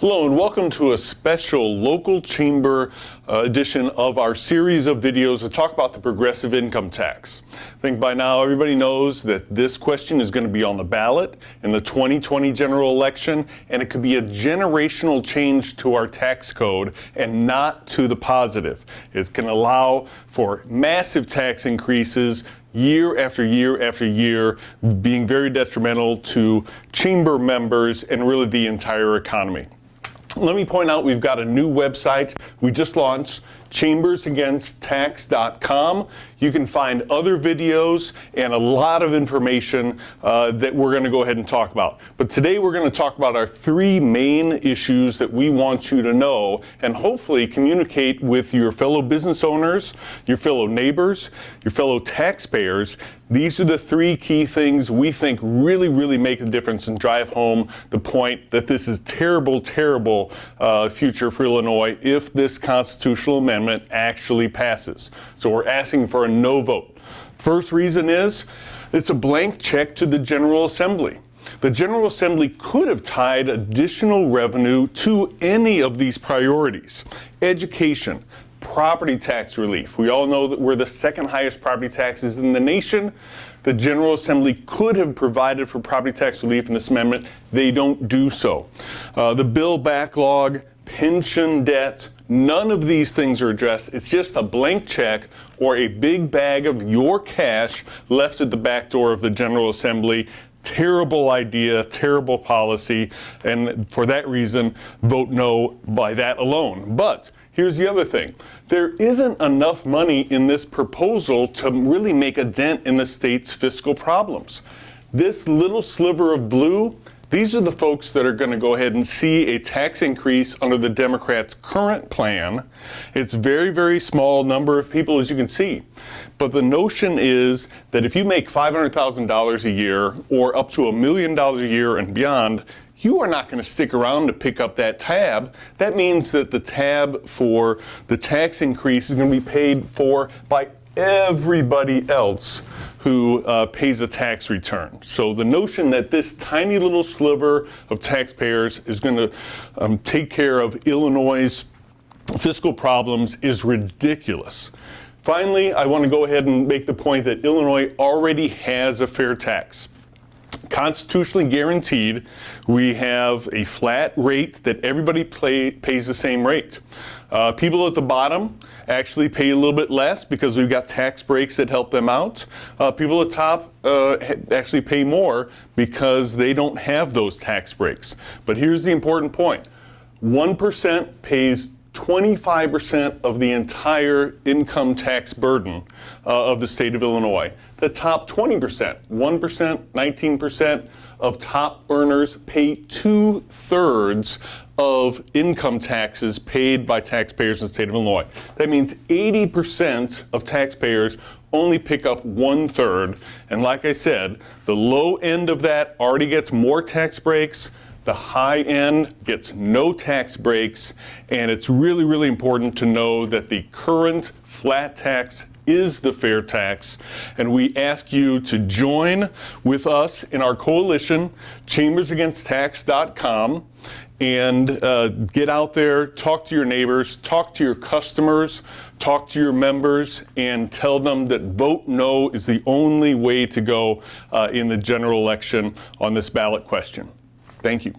Hello and welcome to a special local chamber edition of our series of videos that talk about the progressive income tax. I think by now everybody knows that this question is going to be on the ballot in the 2020 general election, and it could be a generational change to our tax code and not to the positive. It can allow for massive tax increases year after year after year, being very detrimental to chamber members and really the entire economy. Let me point out we've got a new website we just launched, chambersagainst.tax.com. You can find other videos and a lot of information that we're going to go ahead and talk about. But today we're going to talk about our three main issues that we want you to know and hopefully communicate with your fellow business owners, your fellow neighbors, your fellow taxpayers. These are the three key things we think really make a difference and drive home the point that this is terrible future for Illinois if this constitutional amendment actually passes. So we're asking for a no vote. First reason is it's a blank check to the General Assembly. The General Assembly could have tied additional revenue to any of these priorities. Education, property tax relief. We all know that we're the second highest property taxes in the nation. The General Assembly could have provided for property tax relief in this amendment. They don't do so. The bill backlog, pension debt, none of these things are addressed. It's just a blank check or a big bag of your cash left at the back door of the General Assembly. Terrible idea, terrible policy, and for that reason, vote no by that alone. But here's the other thing. There isn't enough money in this proposal to really make a dent in the state's fiscal problems. This little sliver of blue, these are the folks that are going to go ahead and see a tax increase under the Democrats' current plan. It's very small number of people, as you can see. But the notion is that if you make $500,000 a year or up to $1 million a year and beyond, you are not going to stick around to pick up that tab. That means that the tab for the tax increase is going to be paid for by everybody else who pays a tax return. So the notion that this tiny little sliver of taxpayers is going to take care of Illinois' fiscal problems is ridiculous. Finally, I want to go ahead and make the point that Illinois already has a fair tax. Constitutionally guaranteed. We have a flat rate that everybody pays the same rate. People at the bottom actually pay a little bit less because we've got tax breaks that help them out. People at the top actually pay more because they don't have those tax breaks. But here's the important point. 1% pays 25% of the entire income tax burden of the state of Illinois. The top 20%, 1%, 19% of top earners pay 2/3 of income taxes paid by taxpayers in the state of Illinois. That means 80% of taxpayers only pick up 1/3. And like I said, the low end of that already gets more tax breaks. The high end gets no tax breaks, and it's really important to know that the current flat tax is the fair tax, and we ask you to join with us in our coalition, chambersagainst.tax.com, and get out there, talk to your neighbors, talk to your customers, talk to your members, and tell them that vote no is the only way to go in the general election on this ballot question. Thank you.